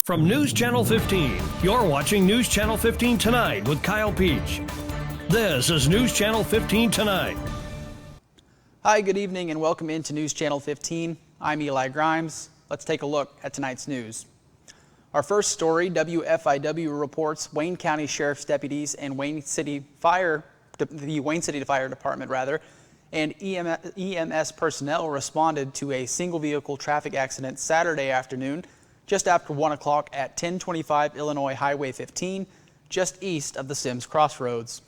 From News Channel 15, you're watching News Channel 15 Tonight with Kyle Peach. This is News Channel 15 Tonight. Hi, good evening and welcome into News Channel 15. I'm Eli Grimes. Let's take a look at tonight's news. Our first story, WFIW reports Wayne County Sheriff's deputies and the Wayne City Fire Department and EMS personnel responded to a single vehicle traffic accident Saturday afternoon just after 1 o'clock at 1025 Illinois Highway 15, just east of the Sims Crossroads.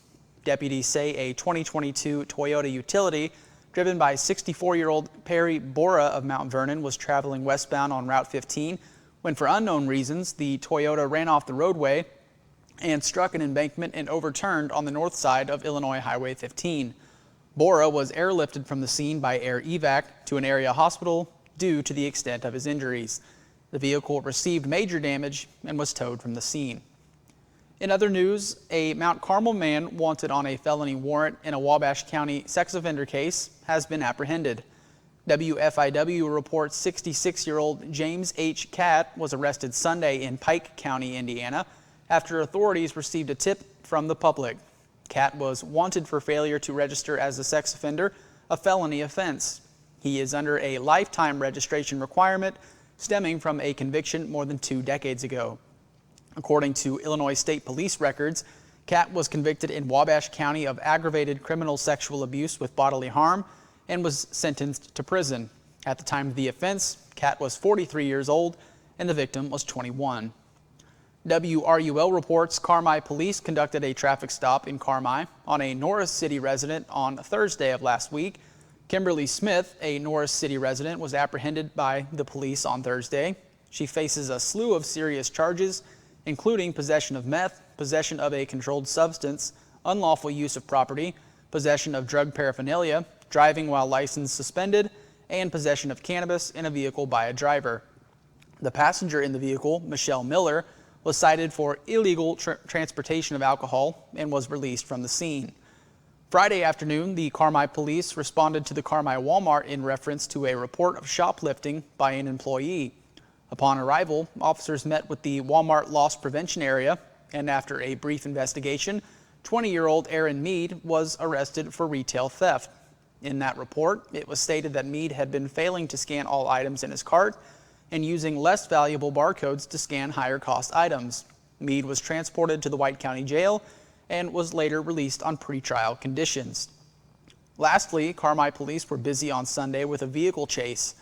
Deputies say a 2022 Toyota utility driven by 64-year-old Perry Bora of Mount Vernon was traveling westbound on Route 15 when, for unknown reasons, the Toyota ran off the roadway and struck an embankment and overturned on the north side of Illinois Highway 15. Bora was airlifted from the scene by air evac to an area hospital due to the extent of his injuries. The vehicle received major damage and was towed from the scene. In other news, a Mount Carmel man wanted on a felony warrant in a Wabash County sex offender case has been apprehended. WFIW reports 66-year-old James H. Catt was arrested Sunday in Pike County, Indiana, after authorities received a tip from the public. Catt was wanted for failure to register as a sex offender, a felony offense. He is under a lifetime registration requirement stemming from a conviction more than 2 decades ago. According to Illinois State Police records, Catt was convicted in Wabash County of aggravated criminal sexual abuse with bodily harm and was sentenced to prison. At the time of the offense, Catt was 43 years old and the victim was 21. WRUL reports Carmel police conducted a traffic stop in Carmel on a Norris City resident on Thursday of last week. Kimberly Smith, a Norris City resident, was apprehended by the police on Thursday. She faces a slew of serious charges, including possession of meth, possession of a controlled substance, unlawful use of property, possession of drug paraphernalia, driving while license suspended, and possession of cannabis in a vehicle by a driver. The passenger in the vehicle, Michelle Miller, was cited for illegal transportation of alcohol and was released from the scene. Friday afternoon, the Carmel police responded to the Carmel Walmart in reference to a report of shoplifting by an employee. Upon arrival, officers met with the Walmart loss prevention area, and after a brief investigation, 20-year-old Aaron Mead was arrested for retail theft. In that report, it was stated that Mead had been failing to scan all items in his cart and using less valuable barcodes to scan higher-cost items. Mead was transported to the White County Jail and was later released on pretrial conditions. Lastly, Carmel police were busy on Sunday with a vehicle chase.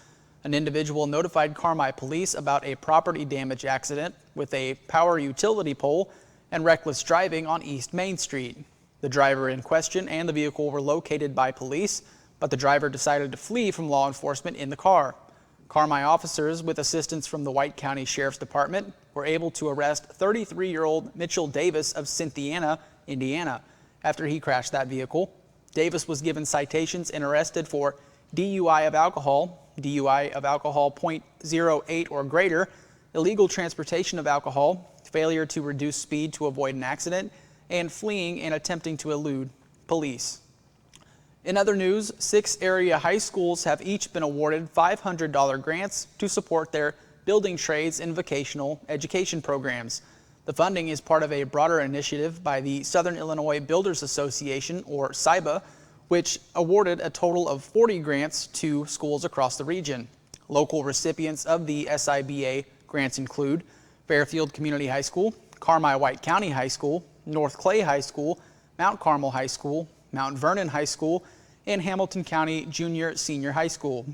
An individual notified Carmel police about a property damage accident with a power utility pole and reckless driving on East Main Street. The driver in question and the vehicle were located by police, but the driver decided to flee from law enforcement in the car. Carmel officers, with assistance from the White County Sheriff's Department, were able to arrest 33-year-old Mitchell Davis of Cynthiana, Indiana, after he crashed that vehicle. Davis was given citations and arrested for DUI of alcohol, DUI of alcohol .08 or greater, illegal transportation of alcohol, failure to reduce speed to avoid an accident, and fleeing and attempting to elude police. In other news, 6 area high schools have each been awarded $500 grants to support their building trades and vocational education programs. The funding is part of a broader initiative by the Southern Illinois Builders Association, or SIBA, which awarded a total of 40 grants to schools across the region. Local recipients of the SIBA grants include Fairfield Community High School, Carmel White County High School, North Clay High School, Mount Carmel High School, Mount Vernon High School, and Hamilton County Junior-Senior High School.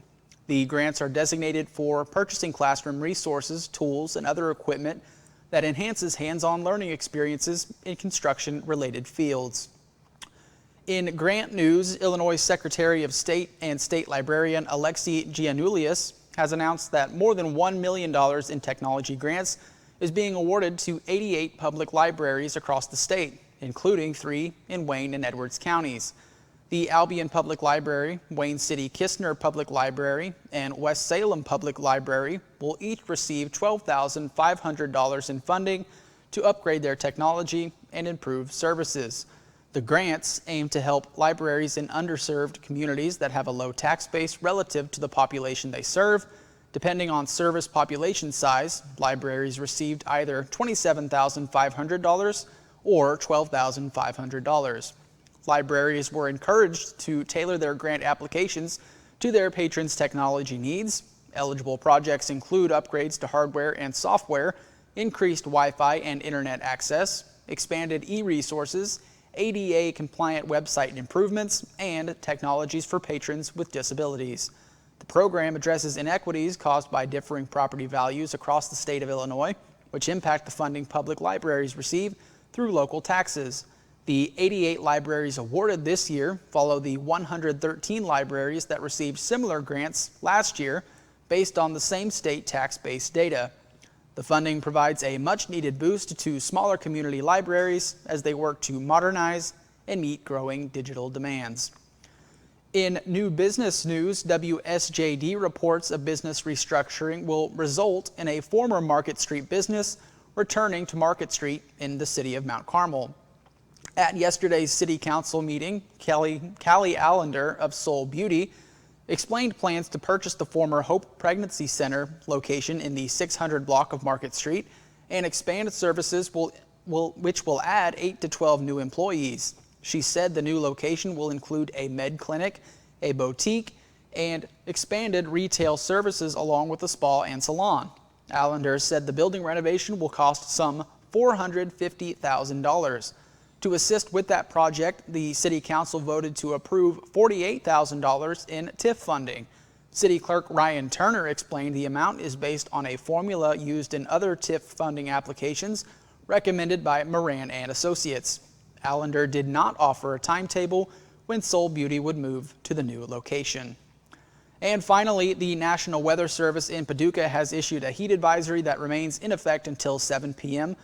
The grants are designated for purchasing classroom resources, tools, and other equipment that enhances hands-on learning experiences in construction-related fields. In grant news, Illinois Secretary of State and State Librarian Alexi Giannoulias has announced that more than $1 million in technology grants is being awarded to 88 public libraries across the state, including 3 in Wayne and Edwards counties. The Albion Public Library, Wayne City Kistner Public Library, and West Salem Public Library will each receive $12,500 in funding to upgrade their technology and improve services. The grants aim to help libraries in underserved communities that have a low tax base relative to the population they serve, Depending on service population size, libraries received either $27,500 or $12,500. Libraries were encouraged to tailor their grant applications to their patrons' technology needs. Eligible projects include upgrades to hardware and software, increased Wi-Fi and internet access, expanded e-resources, ADA-compliant website improvements, and technologies for patrons with disabilities. The program addresses inequities caused by differing property values across the state of Illinois, which impact the funding public libraries receive through local taxes. The 88 libraries awarded this year follow the 113 libraries that received similar grants last year based on the same state tax-based data. The funding provides a much-needed boost to smaller community libraries as they work to modernize and meet growing digital demands. In new business news, WSJD reports a business restructuring will result in a former Market Street business returning to Market Street in the city of Mount Carmel. At yesterday's city council meeting, Callie Allender of Soul Beauty explained plans to purchase the former Hope Pregnancy Center location in the 600 block of Market Street and expand services which will add 8 to 12 new employees. She said the new location will include a med clinic, a boutique, and expanded retail services along with a spa and salon. Allender said the building renovation will cost some $450,000. To assist with that project, the City Council voted to approve $48,000 in TIF funding. City Clerk Ryan Turner explained the amount is based on a formula used in other TIF funding applications recommended by Moran and Associates. Allender did not offer a timetable when Soul Beauty would move to the new location. And finally, the National Weather Service in Paducah has issued a heat advisory that remains in effect until 7 p.m.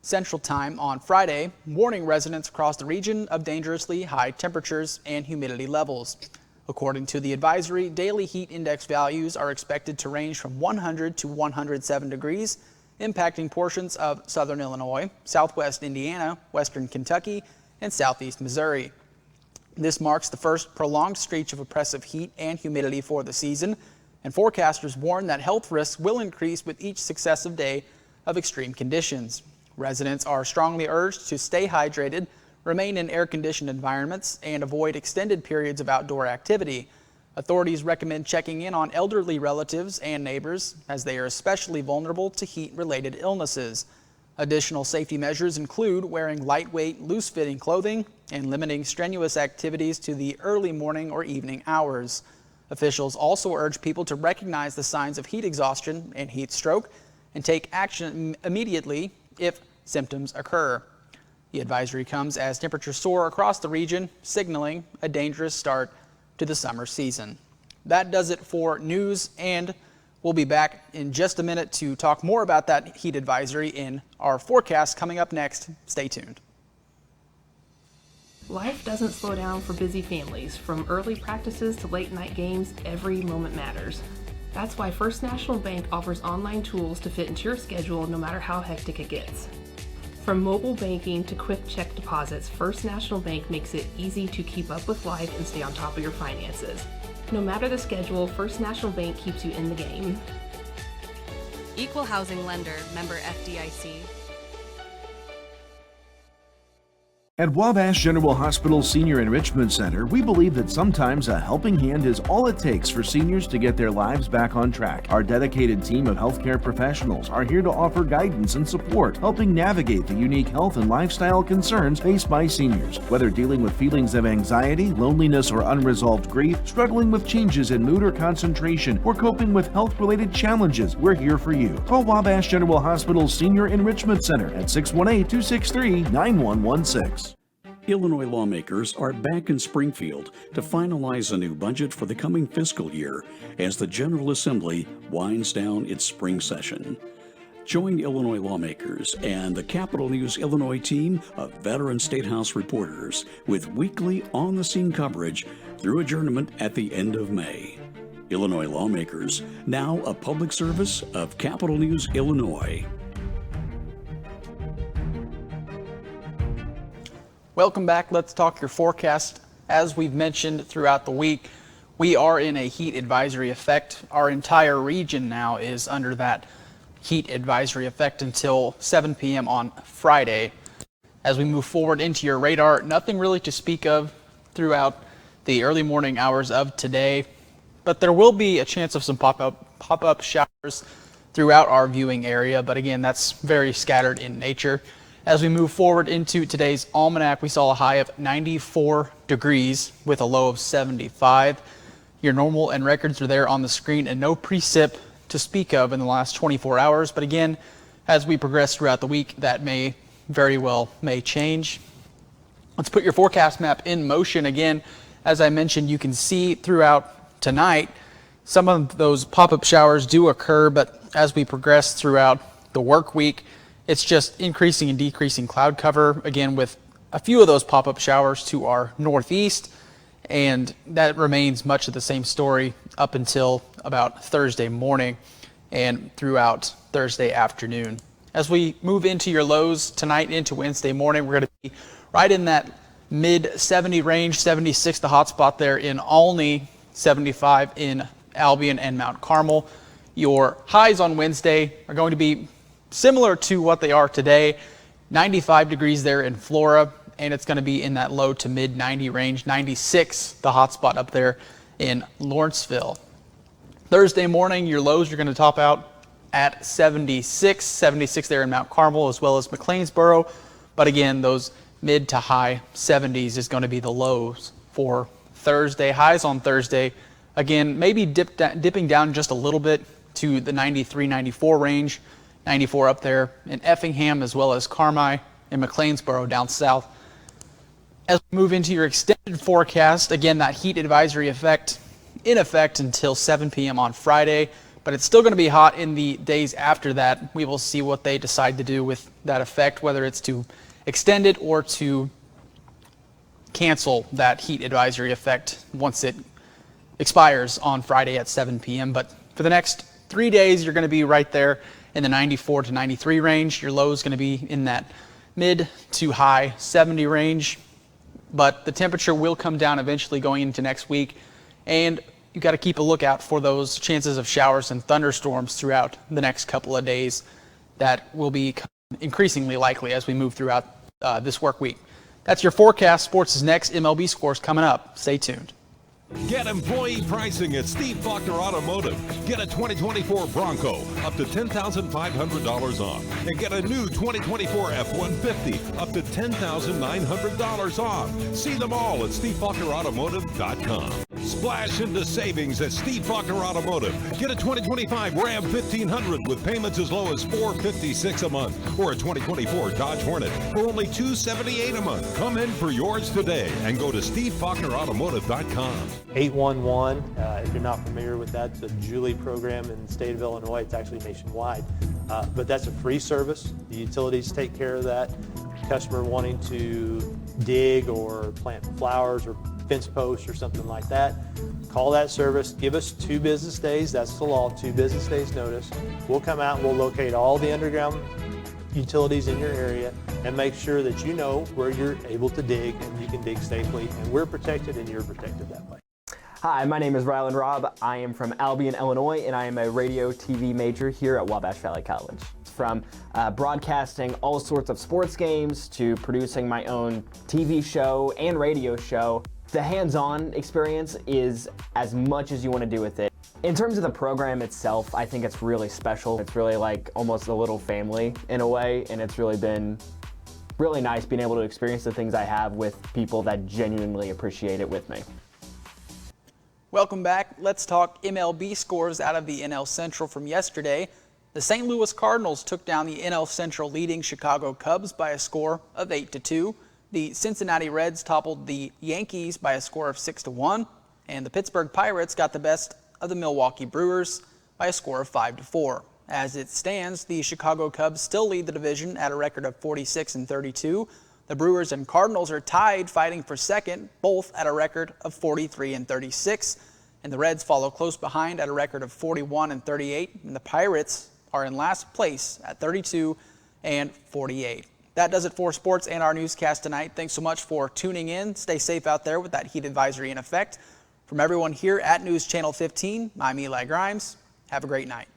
Central Time on Friday, warning residents across the region of dangerously high temperatures and humidity levels. According to the advisory, daily heat index values are expected to range from 100 to 107 degrees, impacting portions of southern Illinois, southwest Indiana, western Kentucky, and southeast Missouri. This marks the first prolonged stretch of oppressive heat and humidity for the season, and forecasters warn that health risks will increase with each successive day of extreme conditions. Residents are strongly urged to stay hydrated, remain in air-conditioned environments, and avoid extended periods of outdoor activity. Authorities recommend checking in on elderly relatives and neighbors as they are especially vulnerable to heat-related illnesses. Additional safety measures include wearing lightweight, loose-fitting clothing and limiting strenuous activities to the early morning or evening hours. Officials also urge people to recognize the signs of heat exhaustion and heat stroke and take action immediately if symptoms occur. The advisory comes as temperatures soar across the region, signaling a dangerous start to the summer season. That does it for news, and we'll be back in just a minute to talk more about that heat advisory in our forecast coming up next. Stay tuned. Life doesn't slow down for busy families. From early practices to late night games, every moment matters. That's why First National Bank offers online tools to fit into your schedule no matter how hectic it gets. From mobile banking to quick check deposits, First National Bank makes it easy to keep up with life and stay on top of your finances. No matter the schedule, First National Bank keeps you in the game. Equal housing lender, member FDIC. At Wabash General Hospital Senior Enrichment Center, we believe that sometimes a helping hand is all it takes for seniors to get their lives back on track. Our dedicated team of healthcare professionals are here to offer guidance and support, helping navigate the unique health and lifestyle concerns faced by seniors. Whether dealing with feelings of anxiety, loneliness, or unresolved grief, struggling with changes in mood or concentration, or coping with health-related challenges, we're here for you. Call Wabash General Hospital Senior Enrichment Center at 618-263-9116. Illinois lawmakers are back in Springfield to finalize a new budget for the coming fiscal year as the General Assembly winds down its spring session. Join Illinois lawmakers and the Capital News Illinois team of veteran State House reporters with weekly on-the-scene coverage through adjournment at the end of May. Illinois lawmakers, now a public service of Capital News Illinois. Welcome back. Let's talk your forecast. As we've mentioned throughout the week, We are in a heat advisory effect. Our entire region now is under that heat advisory effect until 7 p.m. on Friday. As we move forward into your radar, nothing really to speak of throughout the early morning hours of today, but there will be a chance of some pop-up showers throughout our viewing area, but again, that's very scattered in nature. As we move forward into today's almanac, we saw a high of 94 degrees with a low of 75. Your normal and records are there on the screen, and no precip to speak of in the last 24 hours. But again, as we progress throughout the week, that may change. Let's put your forecast map in motion again. As I mentioned, you can see throughout tonight, some of those pop-up showers do occur, but as we progress throughout the work week, it's just increasing and decreasing cloud cover, again, with a few of those pop-up showers to our northeast, and that remains much of the same story up until about Thursday morning and throughout Thursday afternoon. As we move into your lows tonight into Wednesday morning, we're going to be right in that mid 70 range, 76 the hot spot there in Olney, 75 in Albion and Mount Carmel. Your highs on Wednesday are going to be similar to what they are today, 95 degrees there in Flora, and it's going to be in that low to mid 90 range, 96 the hot spot up there in Lawrenceville. Thursday morning, your lows are going to top out at 76 there in Mount Carmel as well as McLeansboro, but again, those mid to high 70s is going to be the lows for Thursday. Highs on Thursday, again, maybe dipping down just a little bit to the 93, 94 range, 94 up there in Effingham as well as Carmel and McLeansboro down south. As we move into your extended forecast, again, that heat advisory in effect until 7 p.m. on Friday, but it's still going to be hot in the days after that. We will see what they decide to do with that effect, whether it's to extend it or to cancel that heat advisory effect once it expires on Friday at 7 p.m. But for the next 3 days, you're going to be right there in the 94 to 93 range. Your low is going to be in that mid to high 70 range, but the temperature will come down eventually going into next week, and you got to keep a lookout for those chances of showers and thunderstorms throughout the next couple of days. That will be increasingly likely as we move throughout this work week. That's your forecast. Sports is next. MLB scores coming up. Stay tuned. Get employee pricing at Steve Faulkner Automotive. Get a 2024 Bronco up to $10,500 off. And get a new 2024 F-150 up to $10,900 off. See them all at SteveFaulknerAutomotive.com. Splash into savings at Steve Faulkner Automotive. Get a 2025 Ram 1500 with payments as low as $456 a month, or a 2024 Dodge Hornet for only $278 a month. Come in for yours today and go to SteveFaulknerAutomotive.com. 811, if you're not familiar with that, it's a Julie program in the state of Illinois. It's actually nationwide, but that's a free service. The utilities take care of that. Customer wanting to dig or plant flowers or fence posts or something like that, call that service, give us 2 business days, that's the law, 2 business days notice. We'll come out and we'll locate all the underground utilities in your area and make sure that you know where you're able to dig and you can dig safely, and we're protected and you're protected that way. Hi, my name is Rylan Robb. I am from Albion, Illinois, and I am a radio TV major here at Wabash Valley College. From broadcasting all sorts of sports games to producing my own TV show and radio show, the hands-on experience is as much as you want to do with it. In terms of the program itself, I think it's really special. It's really like almost a little family in a way, and it's really been really nice being able to experience the things I have with people that genuinely appreciate it with me. Welcome back. Let's talk MLB scores out of the NL Central from yesterday. The St. Louis Cardinals took down the NL Central leading Chicago Cubs by a score of 8-2. The Cincinnati Reds toppled the Yankees by a score of 6-1, and the Pittsburgh Pirates got the best of the Milwaukee Brewers by a score of 5-4. As it stands, the Chicago Cubs still lead the division at a record of 46-32. The Brewers and Cardinals are tied, fighting for second, both at a record of 43-36. And the Reds follow close behind at a record of 41-38. And the Pirates are in last place at 32-48. That does it for sports and our newscast tonight. Thanks so much for tuning in. Stay safe out there with that heat advisory in effect. From everyone here at News Channel 15, I'm Eli Grimes. Have a great night.